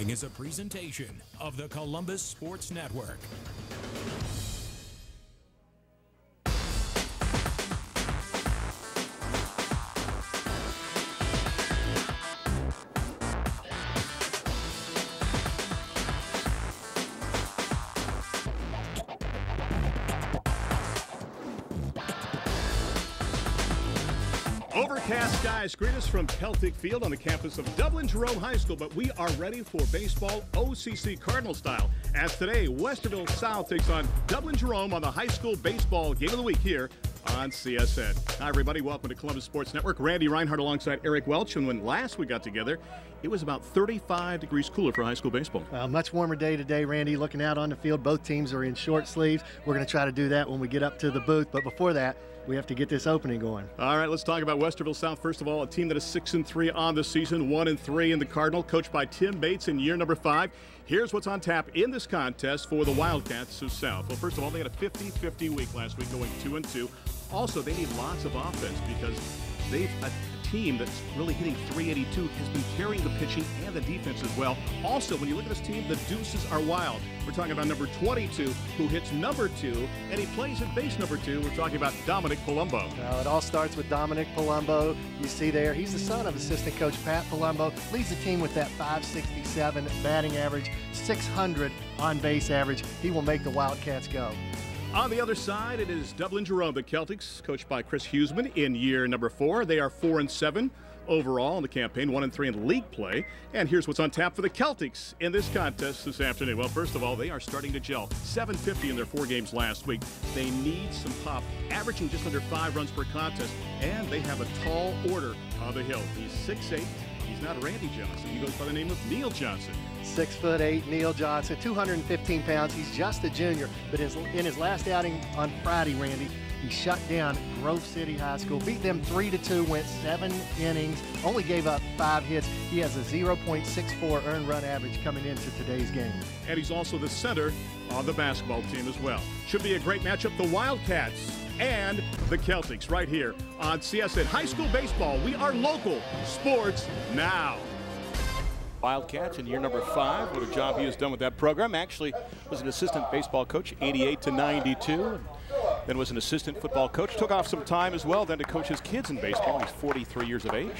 Is a presentation of the Columbus Sports Network. Overcast skies greet us from Celtic Field on the campus of Dublin Jerome High School, but we are ready for baseball OCC Cardinal style. As today, Westerville South takes on Dublin Jerome on the high school baseball game of the week here on CSN. Hi, everybody. Welcome to Columbus Sports Network. Randy Reinhardt alongside Eric Welch. And when last we got together, it was about 35 degrees cooler for high school baseball. Much warmer day today, Randy. Looking out on the field, both teams are in short sleeves. We're going to try to do that when we get up to the booth. But before that, we have to get this opening going. All right, let's talk about Westerville South. First of all, a team that is 6-3 on the season, 1-3 in the Cardinal, coached by Tim Bates in year number 5. Here's what's on tap in this contest for the Wildcats of South. Well, first of all, they had a 50-50 week last week, going 2-2. Also, they need lots of offense because they've a team that's really hitting .382 has been carrying the pitching and the defense as well. Also, when you look at this team, the deuces are wild. We're talking about number 22, who hits number 2, and he plays at base number 2. We're talking about Dominic Palumbo. It all starts with Dominic Palumbo. You see there, he's the son of assistant coach Pat Palumbo. Leads the team with that .567 batting average, .600 on base average. He will make the Wildcats go. On the other side, it is Dublin Jerome, the Celtics, coached by Chris Huseman in year number 4. They are 4-7 overall in the campaign, 1-3 in league play. And here's what's on tap for the Celtics in this contest this afternoon. Well, first of all, they are starting to gel. 750 in their 4 games last week. They need some pop, averaging just under 5 runs per contest. And they have a tall order on the hill. He's 6'8". He's not Randy Johnson. He goes by the name of Neil Johnson. 6'8", Neil Johnson, 215 pounds. He's just a junior, but in his last outing on Friday, Randy, he shut down Grove City High School, beat them 3-2, went 7 innings, only gave up 5 hits. He has a 0.64 earned run average coming into today's game. And he's also the center on the basketball team as well. Should be a great matchup. The Wildcats and the Celtics right here on CSN High School Baseball. We are local sports now. Wildcats in year number 5. What a job he has done with that program. Actually was an assistant baseball coach, 88 to 92. Then was an assistant football coach. Took off some time as well then to coach his kids in baseball. He's 43 years of age.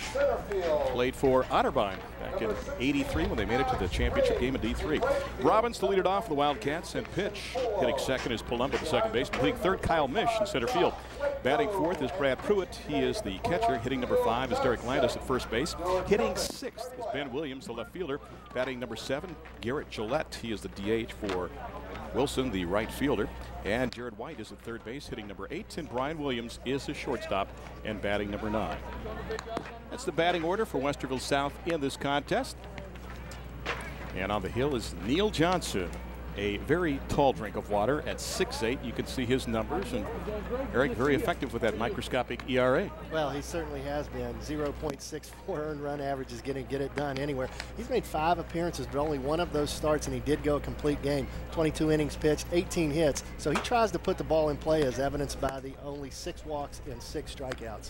Played for Otterbein back in 83 when they made it to the championship game in D3. Robbins to lead it off for the Wildcats, and pitch. Hitting second is Palumbo, the second baseman. Hitting third, Kyle Mish in center field. Batting fourth is Brad Pruitt. He is the catcher. Hitting number 5 is Derek Landis at first base. Hitting sixth is Ben Williams, the left fielder. Batting number 7, Garrett Gillette. He is the DH for Wilson, the right fielder. And Jared White is at third base, hitting number 8. And Brian Williams is the shortstop and batting number 9. That's the batting order for Westerville South in this contest. And on the hill is Neil Johnson, a very tall drink of water at 6'8". You can see his numbers, and Eric, very effective with that microscopic ERA. Well, he certainly has been. 0.64 earned run average is going to get it done anywhere. He's made 5 appearances, but only one of those starts, and he did go a complete game. 22 innings pitched, 18 hits. So he tries to put the ball in play, as evidenced by the only 6 walks and 6 strikeouts.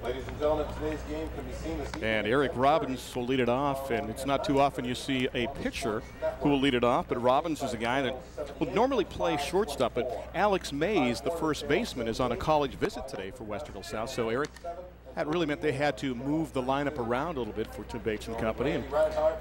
Ladies and gentlemen, today's game can be seen this evening. And Eric Robbins will lead it off, and it's not too often you see a pitcher who will lead it off, but Robbins is a guy that would normally play shortstop, but Alex Mays, the first baseman, is on a college visit today for Westerville South. So Eric, that really meant they had to move the lineup around a little bit for Tim Bates and company. And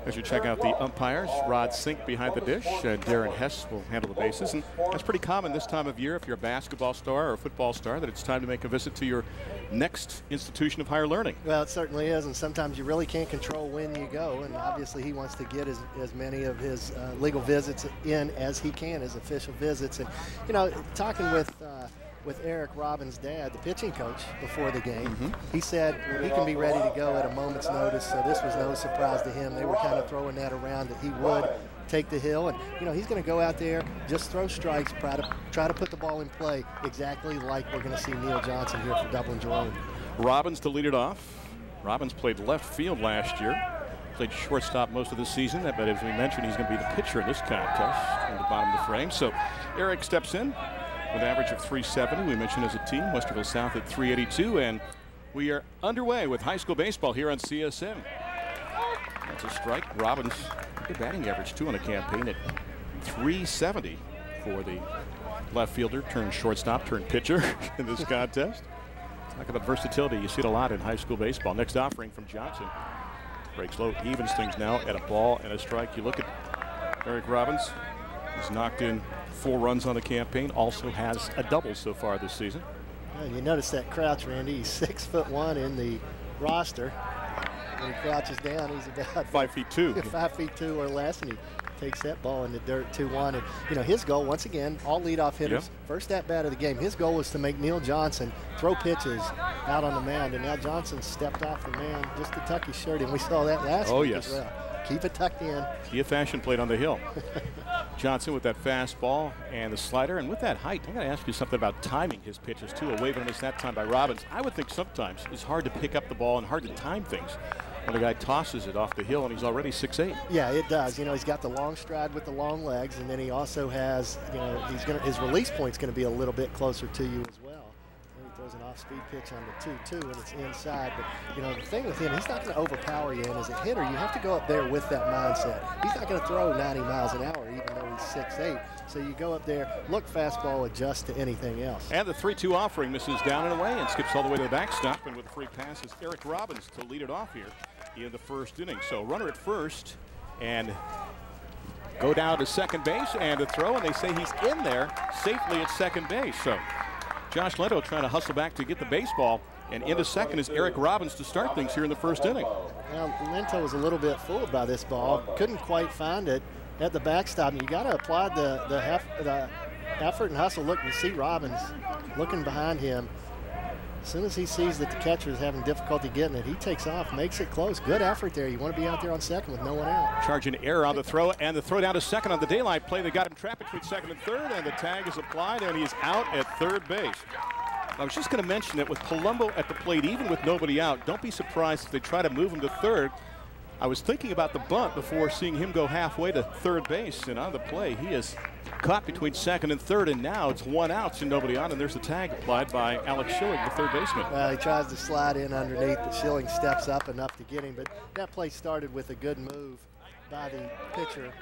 as you check out the umpires, Rod Sink behind the dish, and Darren Hess will handle the bases. And that's pretty common this time of year if you're a basketball star or a football star, that it's time to make a visit to your next institution of higher learning. Well, it certainly is, and sometimes you really can't control when you go, and obviously he wants to get as many of his legal visits in as he can, his official visits. And, you know, talking with Eric Robbins' dad, the pitching coach, before the game, he said he can be ready to go at a moment's notice, so this was no surprise to him. They were kind of throwing that around that he would take the hill, and you know he's going to go out there, just throw strikes, try to put the ball in play, exactly like we're going to see Neil Johnson here for Dublin Jerome. Robbins to lead it off. Robbins played left field last year. Played shortstop most of the season, but as we mentioned, he's going to be the pitcher in this contest from the bottom of the frame. So Eric steps in with an average of .370. We mentioned as a team, Westerville South at .382, and we are underway with high school baseball here on CSN. That's a strike. Robbins Good batting average, too, on the campaign at .370 for the left fielder, turned shortstop, turned pitcher in this contest. Talk about versatility. You see it a lot in high school baseball. Next offering from Johnson. Breaks low, evens things now at a ball and a strike. You look at Eric Robbins. He's knocked in 4 runs on the campaign. Also has a double so far this season. Well, you notice that crouch, Randy. He's 6'1" in the roster. When he crouches down, he's about 5'2". 5'2" or less, and he takes that ball in the dirt 2-1. And you know his goal, once again, all leadoff hitters, first at bat of the game. His goal was to make Neil Johnson throw pitches out on the mound, and now Johnson stepped off the mound just to tuck his shirt in. We saw that last week as well. Keep it tucked in. Be a fashion plate on the hill. Johnson with that fastball and the slider, and with that height, I got to ask you something about timing his pitches too. Away from us that time by Robbins. I would think sometimes it's hard to pick up the ball and hard to time things when the guy tosses it off the hill and he's already 6'8". Yeah, it does. You know, he's got the long stride with the long legs, and then he also has, you know, his release point's going to be a little bit closer to you as well. And he throws an off-speed pitch on the 2-2, and it's inside. But you know, the thing with him, he's not going to overpower you. And as a hitter, you have to go up there with that mindset. He's not going to throw 90 miles an hour, even though he's 6'8". So you go up there, look fastball, adjust to anything else. And the 3-2 offering misses down and away and skips all the way to the backstop. And with a free pass is Eric Robbins to lead it off here in the first inning. So runner at first and go down to second base and a throw, and they say he's in there safely at second base. So Josh Lento trying to hustle back to get the baseball, and into second is Eric Robbins to start things here in the first inning. Well, Lento was a little bit fooled by this ball. Couldn't quite find it at the backstop. You got to apply the effort and hustle. Look, you see Robbins looking behind him. As soon as he sees that the catcher is having difficulty getting it, he takes off, makes it close. Good effort there. You want to be out there on second with no one out. Charging error on the throw, and the throw down to second on the daylight play. They got him trapped between second and third, and the tag is applied, and he's out at third base. I was just going to mention that with Palumbo at the plate, even with nobody out, don't be surprised if they try to move him to third. I was thinking about the bunt before seeing him go halfway to third base, and on the play, he is caught between second and third, and now it's 1 out and nobody on, and there's the tag applied by Alex Schilling, the third baseman. He tries to slide in underneath, but Schilling steps up enough to get him. But that play started with a good move by the pitcher,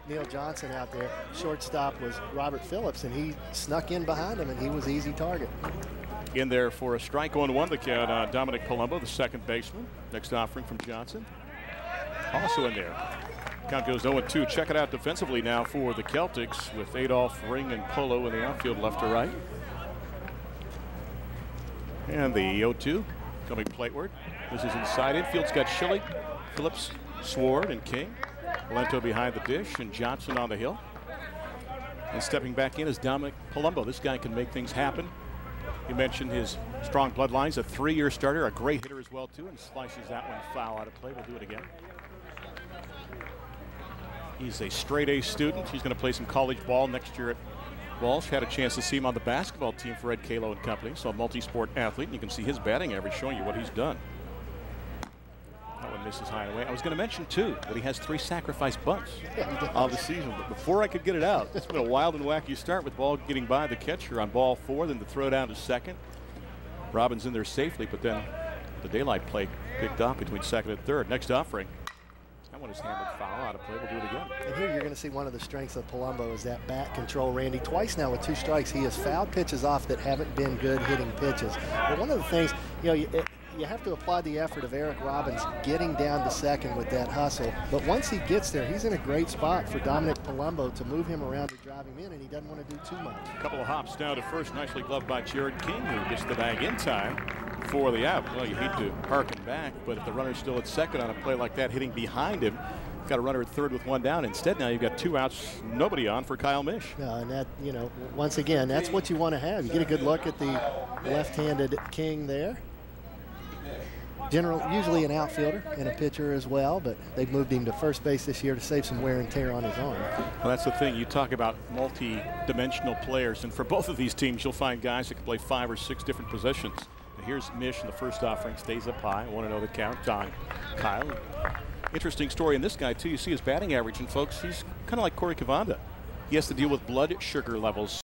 Neil Johnson, out there. Shortstop was Robert Phillips, and he snuck in behind him, and he was easy target. In there for a strike, 0-1 the count on Dominic Palumbo, the second baseman. Next offering from Johnson. Also in there. Count goes 0-2. Check it out defensively now for the Celtics with Adolph, Ring, and Polo in the outfield left to right. And the 0-2 coming plateward. This is inside. Infield's got Schilling, Phillips, Sword, and King. Lento behind the dish, and Johnson on the hill. And stepping back in is Dominic Palumbo. This guy can make things happen. You mentioned his strong bloodlines, a 3-year starter, a great hitter as well, too, and slices that one foul out of play. We'll do it again. He's a straight-A student. He's going to play some college ball next year at Walsh. Had a chance to see him on the basketball team for Ed Kalo and company, so a multi-sport athlete, and you can see his batting average showing you what he's done. That one misses high and away. I was going to mention, too, that he has 3 sacrifice bunts on the season, but before I could get it out, it's been a wild and wacky start with ball getting by the catcher on ball 4, then the throw down to second. Robbins in there safely, but then the daylight play picked off between second and third. Next offering. That one is hammered foul out of play. We'll do it again. And here you're going to see one of the strengths of Palumbo is that bat control, Randy. Twice now with 2 strikes, he has fouled pitches off that haven't been good hitting pitches. But one of the things, you know, you have to apply the effort of Eric Robbins getting down to second with that hustle. But once he gets there, he's in a great spot for Dominic Palumbo to move him around to drive him in, and he doesn't want to do too much. A couple of hops down to first, nicely gloved by Jared King, who gets the bag in time for the out. Well, you hate to harken back, but if the runner's still at second on a play like that, hitting behind him, you've got a runner at third with 1 down. Instead, now you've got 2 outs, nobody on for Kyle Mish. And that, you know, once again, that's what you want to have. You get a good look at the left-handed King there. Usually an outfielder and a pitcher as well, but they've moved him to first base this year to save some wear and tear on his arm. Well, that's the thing. You talk about multi-dimensional players, and for both of these teams, you'll find guys that can play 5 or 6 different positions. And here's Mish in the first offering, stays up high. I want to know the count on Kyle. Interesting story in this guy, too. You see his batting average, and folks, he's kind of like Corey Cavanda. He has to deal with blood sugar levels.